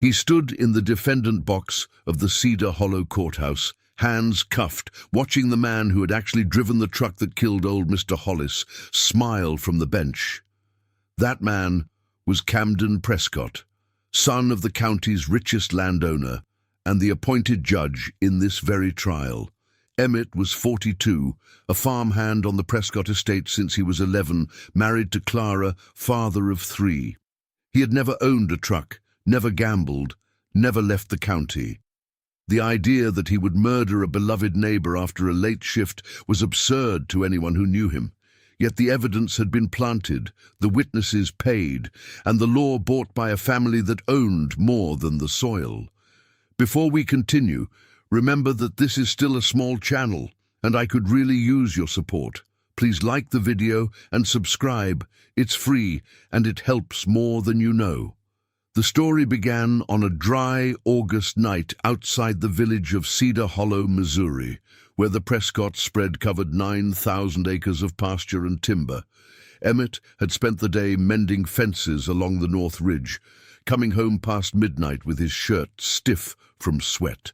He stood in the defendant box of the Cedar Hollow courthouse, hands cuffed, watching the man who had actually driven the truck that killed old Mr. Hollis smile from the bench. That man was Camden Prescott, son of the county's richest landowner and the appointed judge in this very trial. Emmett was 42, a farmhand on the Prescott estate since he was 11, married to Clara, father of 3. He had never owned a truck, never gambled, never left the county. The idea that he would murder a beloved neighbor after a late shift was absurd to anyone who knew him. Yet the evidence had been planted, the witnesses paid, and the law bought by a family that owned more than the soil. Before we continue, remember that this is still a small channel, and I could really use your support. Please like the video and subscribe. It's free, and it helps more than you know. The story began on a dry August night outside the village of Cedar Hollow, Missouri, where the Prescott spread covered 9,000 acres of pasture and timber. Emmett had spent the day mending fences along the North Ridge, coming home past midnight with his shirt stiff from sweat.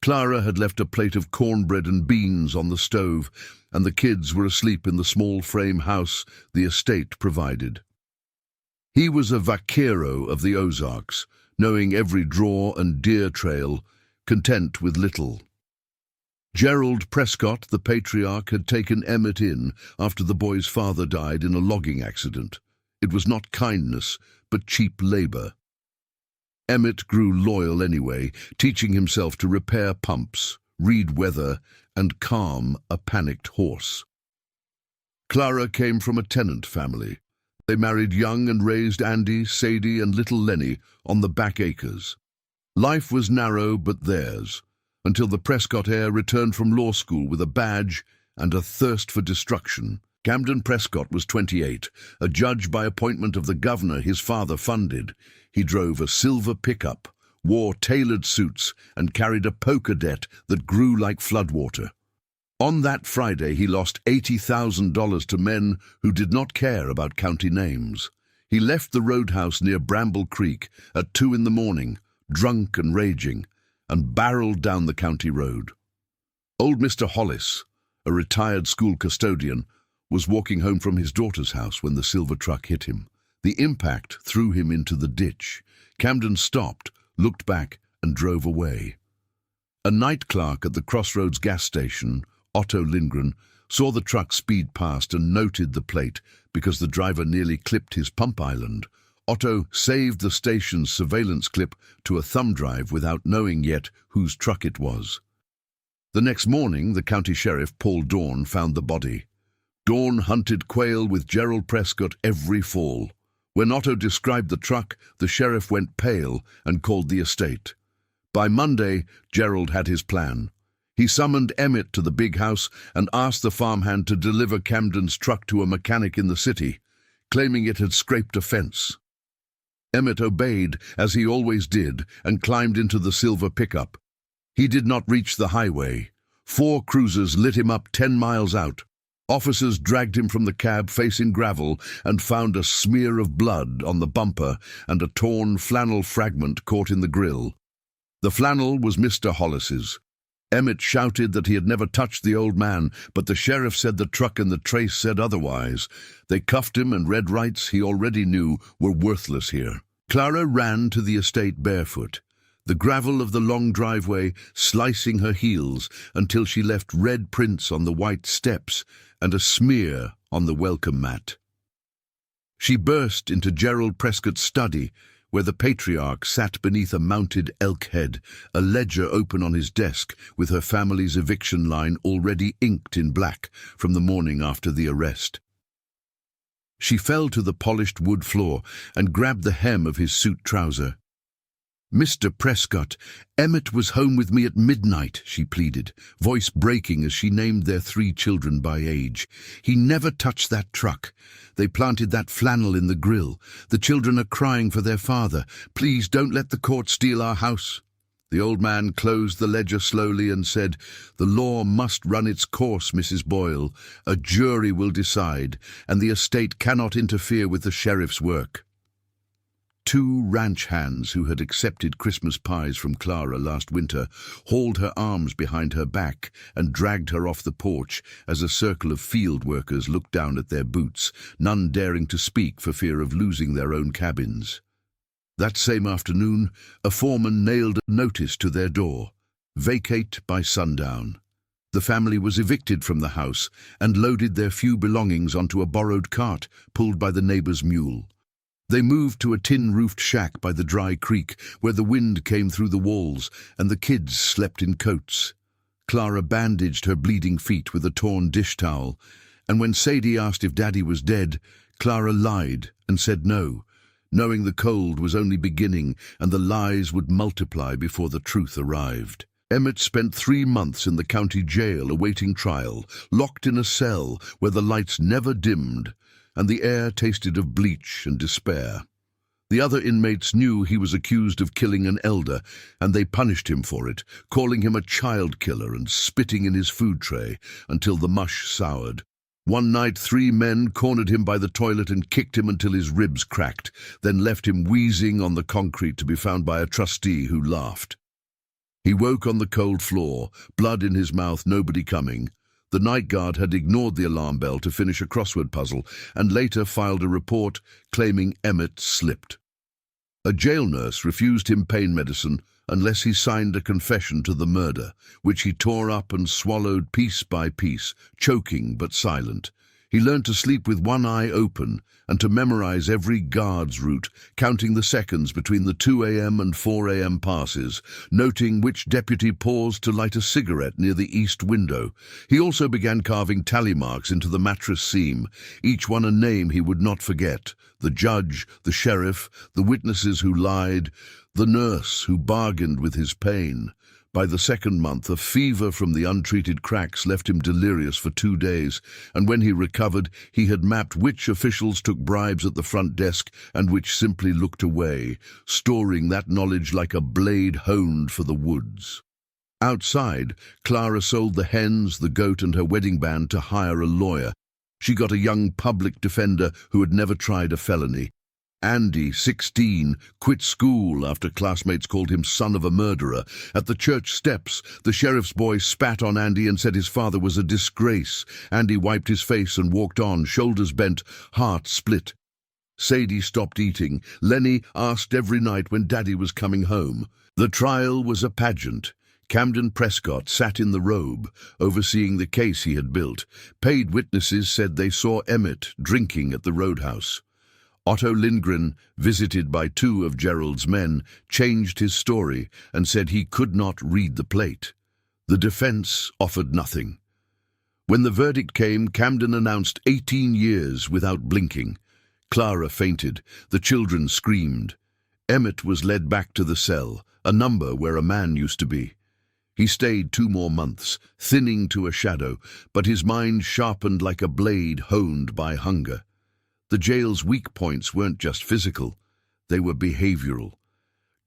Clara had left a plate of cornbread and beans on the stove, and the kids were asleep in the small frame house the estate provided. He was a vaquero of the Ozarks, knowing every draw and deer trail, content with little. Gerald Prescott, the patriarch, had taken Emmett in after the boy's father died in a logging accident. It was not kindness, but cheap labor. Emmett grew loyal anyway, teaching himself to repair pumps, read weather, and calm a panicked horse. Clara came from a tenant family. They married young and raised Andy, Sadie, and little Lenny on the back acres. Life was narrow but theirs, until the Prescott heir returned from law school with a badge and a thirst for destruction. Camden Prescott was 28, a judge by appointment of the governor his father funded. He drove a silver pickup, wore tailored suits, and carried a poker debt that grew like floodwater. On that Friday, he lost $80,000 to men who did not care about county names. He left the roadhouse near Bramble Creek at 2 in the morning, drunk and raging, and barreled down the county road. Old Mr. Hollis, a retired school custodian, was walking home from his daughter's house when the silver truck hit him. The impact threw him into the ditch. Camden stopped, looked back, and drove away. A night clerk at the Crossroads gas station, Otto Lindgren, saw the truck speed past and noted the plate because the driver nearly clipped his pump island. Otto saved the station's surveillance clip to a thumb drive without knowing yet whose truck it was. The next morning, the county sheriff, Paul Dawn, found the body. Dawn hunted quail with Gerald Prescott every fall. When Otto described the truck, the sheriff went pale and called the estate. By Monday, Gerald had his plan. He summoned Emmett to the big house and asked the farmhand to deliver Camden's truck to a mechanic in the city, claiming it had scraped a fence. Emmett obeyed, as he always did, and climbed into the silver pickup. He did not reach the highway. 4 cruisers lit him up 10 miles out. Officers dragged him from the cab facing gravel and found a smear of blood on the bumper and a torn flannel fragment caught in the grill. The flannel was Mr. Hollis's. Emmett shouted that he had never touched the old man, but the sheriff said the truck and the trace said otherwise. They cuffed him and read rights he already knew were worthless here. Clara ran to the estate barefoot, the gravel of the long driveway slicing her heels until she left red prints on the white steps and a smear on the welcome mat. She burst into Gerald Prescott's study, where the patriarch sat beneath a mounted elk head, a ledger open on his desk with her family's eviction line already inked in black from the morning after the arrest. She fell to the polished wood floor and grabbed the hem of his suit trouser. "Mr. Prescott, Emmett was home with me at midnight," she pleaded, voice breaking as she named their 3 children by age. "He never touched that truck. They planted that flannel in the grill. The children are crying for their father. Please don't let the court steal our house." The old man closed the ledger slowly and said, "The law must run its course, Mrs. Boyle. A jury will decide, and the estate cannot interfere with the sheriff's work." Two ranch hands who had accepted Christmas pies from Clara last winter hauled her arms behind her back and dragged her off the porch as a circle of field workers looked down at their boots, none daring to speak for fear of losing their own cabins. That same afternoon, a foreman nailed a notice to their door: "Vacate by sundown." The family was evicted from the house and loaded their few belongings onto a borrowed cart pulled by the neighbor's mule. They moved to a tin-roofed shack by the dry creek where the wind came through the walls and the kids slept in coats. Clara bandaged her bleeding feet with a torn dish towel, and when Sadie asked if Daddy was dead, Clara lied and said no, knowing the cold was only beginning and the lies would multiply before the truth arrived. Emmett spent 3 months in the county jail awaiting trial, locked in a cell where the lights never dimmed and the air tasted of bleach and despair. The other inmates knew he was accused of killing an elder, and they punished him for it, calling him a child killer and spitting in his food tray until the mush soured. One night 3 men cornered him by the toilet and kicked him until his ribs cracked, then left him wheezing on the concrete to be found by a trustee who laughed. He woke on the cold floor, blood in his mouth, nobody coming. The night guard had ignored the alarm bell to finish a crossword puzzle and later filed a report claiming Emmett slipped. A jail nurse refused him pain medicine unless he signed a confession to the murder, which he tore up and swallowed piece by piece, choking but silent. He learned to sleep with one eye open and to memorize every guard's route, counting the seconds between the 2 a.m. and 4 a.m. passes, noting which deputy paused to light a cigarette near the east window. He also began carving tally marks into the mattress seam, each one a name he would not forget: the judge, the sheriff, the witnesses who lied, the nurse who bargained with his pain. By the 2nd month, a fever from the untreated cracks left him delirious for 2 days, and when he recovered, he had mapped which officials took bribes at the front desk and which simply looked away, storing that knowledge like a blade honed for the woods. Outside, Clara sold the hens, the goat, and her wedding band to hire a lawyer. She got a young public defender who had never tried a felony. Andy, 16, quit school after classmates called him son of a murderer. At the church steps, the sheriff's boy spat on Andy and said his father was a disgrace. Andy wiped his face and walked on, shoulders bent, heart split. Sadie stopped eating. Lenny asked every night when Daddy was coming home. The trial was a pageant. Camden Prescott sat in the robe, overseeing the case he had built. Paid witnesses said they saw Emmett drinking at the roadhouse. Otto Lindgren, visited by 2 of Gerald's men, changed his story and said he could not read the plate. The defense offered nothing. When the verdict came, Camden announced 18 years without blinking. Clara fainted. The children screamed. Emmett was led back to the cell, a number where a man used to be. He stayed 2 more months, thinning to a shadow, but his mind sharpened like a blade honed by hunger. The jail's weak points weren't just physical, they were behavioral.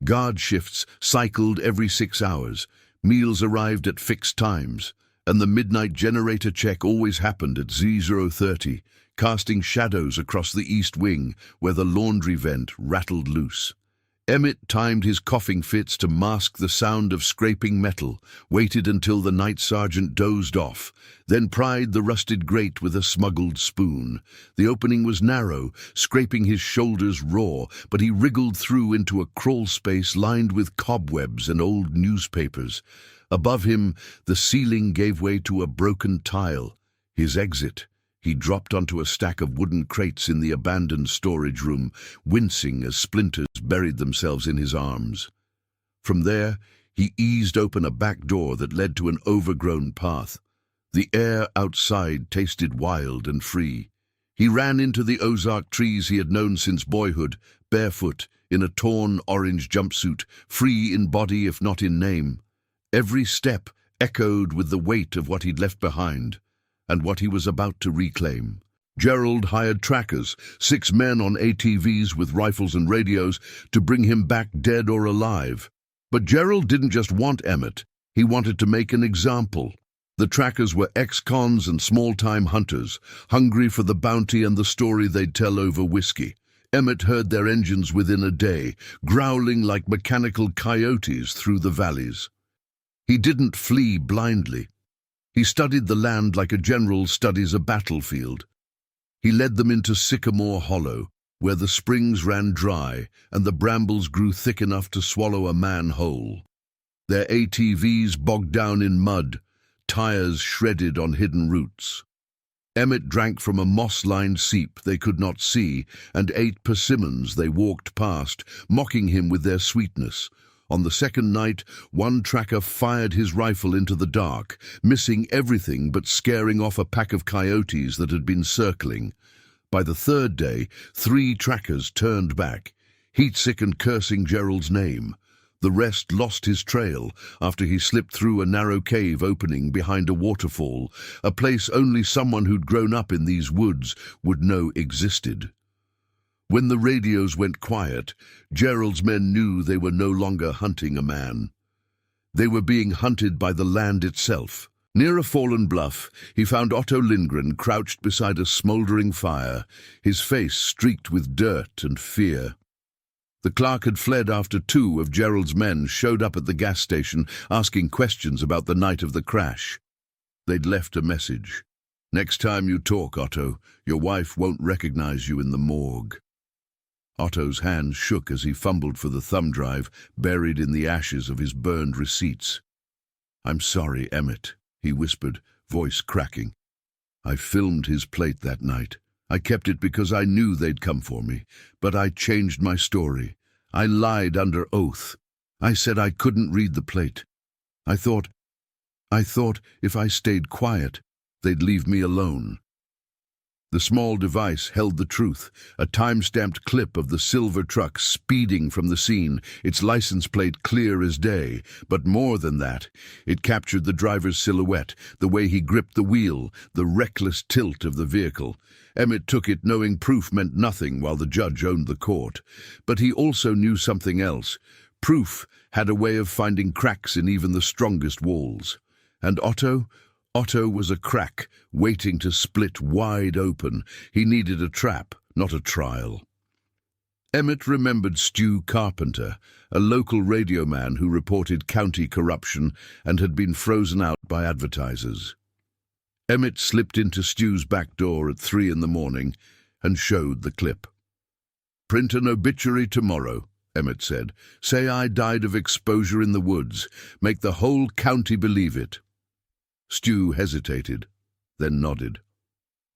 Guard shifts cycled every 6 hours, meals arrived at fixed times, and the midnight generator check always happened at 00:30, casting shadows across the east wing where the laundry vent rattled loose. Emmett timed his coughing fits to mask the sound of scraping metal, waited until the night sergeant dozed off, then pried the rusted grate with a smuggled spoon. The opening was narrow, scraping his shoulders raw, but he wriggled through into a crawl space lined with cobwebs and old newspapers. Above him, the ceiling gave way to a broken tile. His exit. He dropped onto a stack of wooden crates in the abandoned storage room, wincing as splinters buried themselves in his arms. From there, he eased open a back door that led to an overgrown path. The air outside tasted wild and free. He ran into the Ozark trees he had known since boyhood, barefoot, in a torn orange jumpsuit, free in body if not in name. Every step echoed with the weight of what he'd left behind, and what he was about to reclaim. Gerald hired trackers, 6 men on ATVs with rifles and radios, to bring him back dead or alive. But Gerald didn't just want Emmett, he wanted to make an example. The trackers were ex-cons and small-time hunters, hungry for the bounty and the story they'd tell over whiskey. Emmett heard their engines within a day, growling like mechanical coyotes through the valleys. He didn't flee blindly. He studied the land like a general studies a battlefield. He led them into Sycamore Hollow, where the springs ran dry and the brambles grew thick enough to swallow a man whole. Their ATVs bogged down in mud, tires shredded on hidden roots. Emmett drank from a moss-lined seep they could not see and ate persimmons they walked past, mocking him with their sweetness. On the second night, one tracker fired his rifle into the dark, missing everything but scaring off a pack of coyotes that had been circling. By the third day, 3 trackers turned back, heatsick and cursing Gerald's name. The rest lost his trail after he slipped through a narrow cave opening behind a waterfall, a place only someone who'd grown up in these woods would know existed. When the radios went quiet, Gerald's men knew they were no longer hunting a man. They were being hunted by the land itself. Near a fallen bluff, he found Otto Lindgren crouched beside a smoldering fire, his face streaked with dirt and fear. The clerk had fled after 2 of Gerald's men showed up at the gas station asking questions about the night of the crash. They'd left a message. "Next time you talk, Otto, your wife won't recognize you in the morgue." Otto's hands shook as he fumbled for the thumb drive buried in the ashes of his burned receipts. "I'm sorry, Emmett," he whispered, voice cracking. "I filmed his plate that night. I kept it because I knew they'd come for me, but I changed my story. I lied under oath. I said I couldn't read the plate. I thought if I stayed quiet, they'd leave me alone." The small device held the truth, a time-stamped clip of the silver truck speeding from the scene, its license plate clear as day. But more than that, it captured the driver's silhouette, the way he gripped the wheel, the reckless tilt of the vehicle. Emmett took it knowing proof meant nothing while the judge owned the court. But he also knew something else. Proof had a way of finding cracks in even the strongest walls. And Otto was a crack, waiting to split wide open. He needed a trap, not a trial. Emmett remembered Stu Carpenter, a local radio man who reported county corruption and had been frozen out by advertisers. Emmett slipped into Stu's back door at 3 in the morning and showed the clip. "Print an obituary tomorrow," Emmett said. "Say I died of exposure in the woods. Make the whole county believe it." Stu hesitated, then nodded.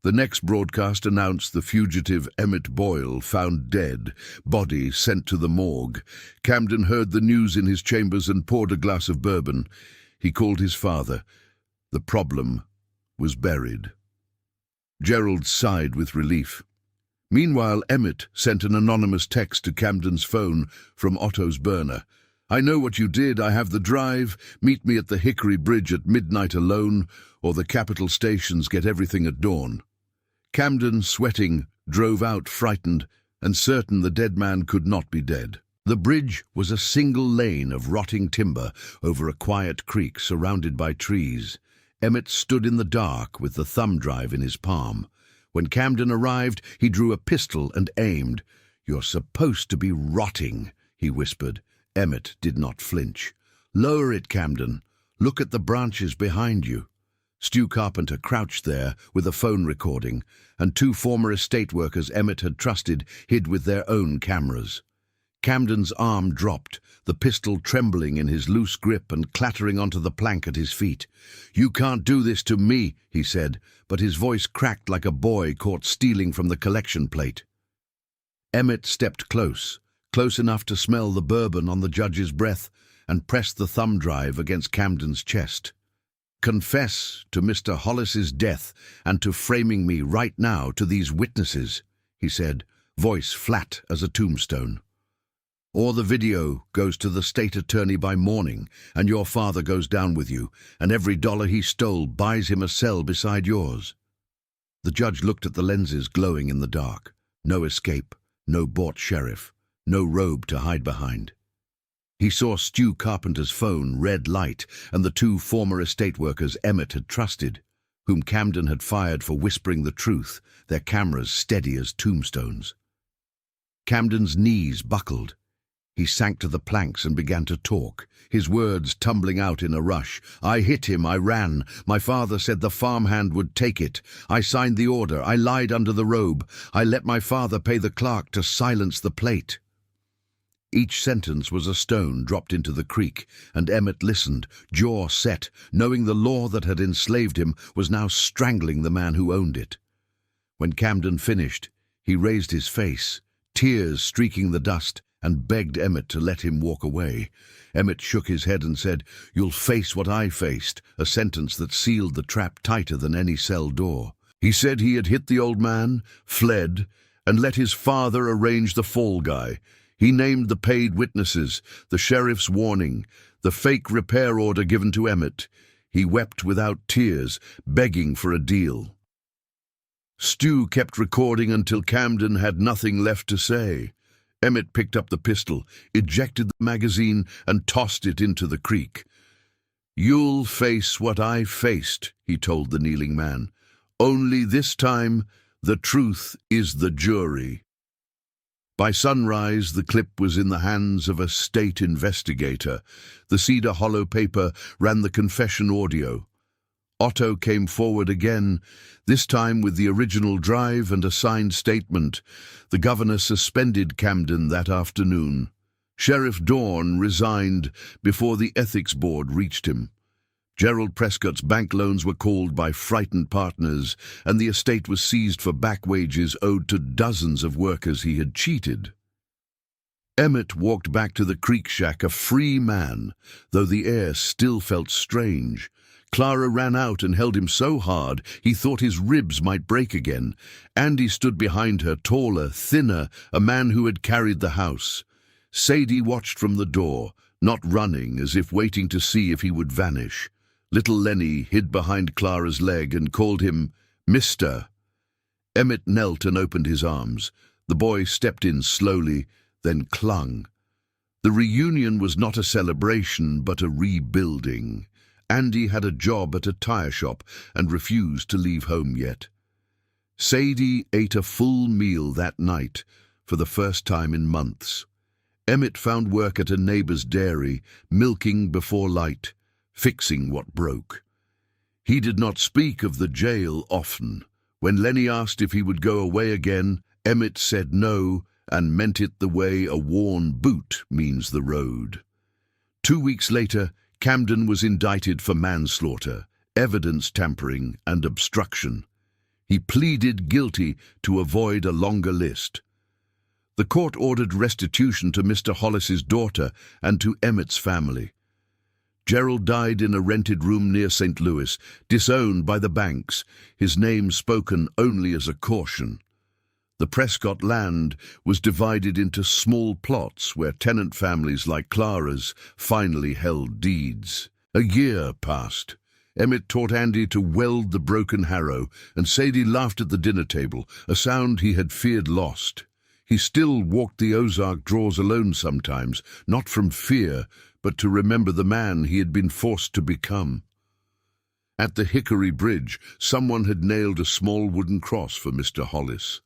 The next broadcast announced the fugitive Emmett Boyle found dead, body sent to the morgue. Camden heard the news in his chambers and poured a glass of bourbon. He called his father. The problem was buried. Gerald sighed with relief. Meanwhile, Emmett sent an anonymous text to Camden's phone from Otto's burner. "I know what you did. I have the drive. Meet me at the Hickory Bridge at midnight alone, or the Capitol stations get everything at dawn." Camden, sweating, drove out frightened and certain the dead man could not be dead. The bridge was a single lane of rotting timber over a quiet creek surrounded by trees. Emmett stood in the dark with the thumb drive in his palm. When Camden arrived, he drew a pistol and aimed. "You're supposed to be rotting," he whispered. Emmett did not flinch. "Lower it, Camden. Look at the branches behind you." Stu Carpenter crouched there with a phone recording, and 2 former estate workers Emmett had trusted hid with their own cameras. Camden's arm dropped, the pistol trembling in his loose grip and clattering onto the plank at his feet. "You can't do this to me," he said, but his voice cracked like a boy caught stealing from the collection plate. Emmett stepped close enough to smell the bourbon on the judge's breath, and pressed the thumb drive against Camden's chest. "Confess to Mr. Hollis's death and to framing me right now to these witnesses," he said, voice flat as a tombstone. "Or the video goes to the state attorney by morning, and your father goes down with you, and every dollar he stole buys him a cell beside yours." The judge looked at the lenses glowing in the dark. No escape, no bought sheriff, no robe to hide behind. He saw Stu Carpenter's phone red light and the 2 former estate workers Emmett had trusted, whom Camden had fired for whispering the truth, their cameras steady as tombstones. Camden's knees buckled. He sank to the planks and began to talk, his words tumbling out in a rush. I hit him, I ran. My father said the farmhand would take it. I signed the order, I lied under the robe. I let my father pay the clerk to silence the plate. Each sentence was a stone dropped into the creek, and Emmett listened, jaw set, knowing the law that had enslaved him was now strangling the man who owned it. When Camden finished, he raised his face, tears streaking the dust, and begged Emmett to let him walk away. Emmett shook his head and said, "You'll face what I faced," a sentence that sealed the trap tighter than any cell door. He said he had hit the old man, fled, and let his father arrange the fall guy. He named the paid witnesses, the sheriff's warning, the fake repair order given to Emmett. He wept without tears, begging for a deal. Stu kept recording until Camden had nothing left to say. Emmett picked up the pistol, ejected the magazine, and tossed it into the creek. "You'll face what I faced," he told the kneeling man. "Only this time, the truth is the jury." By sunrise, the clip was in the hands of a state investigator. The Cedar Hollow paper ran the confession audio. Otto came forward again, this time with the original drive and a signed statement. The governor suspended Camden that afternoon. Sheriff Dorn resigned before the ethics board reached him. Gerald Prescott's bank loans were called by frightened partners, and the estate was seized for back wages owed to dozens of workers he had cheated. Emmett walked back to the creek shack a free man, though the air still felt strange. Clara ran out and held him so hard he thought his ribs might break again. Andy stood behind her, taller, thinner, a man who had carried the house. Sadie watched from the door, not running, as if waiting to see if he would vanish. Little Lenny hid behind Clara's leg and called him Mister. Emmett knelt and opened his arms. The boy stepped in slowly, then clung. The reunion was not a celebration, but a rebuilding. Andy had a job at a tire shop and refused to leave home yet. Sadie ate a full meal that night, for the first time in months. Emmett found work at a neighbor's dairy, milking before light, fixing what broke. He did not speak of the jail often. When Lenny asked if he would go away again, Emmett said no, and meant it the way a worn boot means the road. 2 weeks later, Camden was indicted for manslaughter, evidence tampering, and obstruction. He pleaded guilty to avoid a longer list. The court ordered restitution to Mr. Hollis's daughter and to Emmett's family. Gerald died in a rented room near St. Louis, disowned by the banks, his name spoken only as a caution. The Prescott land was divided into small plots where tenant families like Clara's finally held deeds. A year passed. Emmett taught Andy to weld the broken harrow, and Sadie laughed at the dinner table, a sound he had feared lost. He still walked the Ozark draws alone sometimes, not from fear, but to remember the man he had been forced to become. At the Hickory Bridge, someone had nailed a small wooden cross for Mr. Hollis.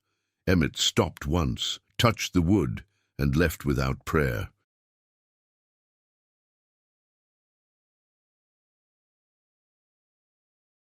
Emmett stopped once, touched the wood, and left without prayer.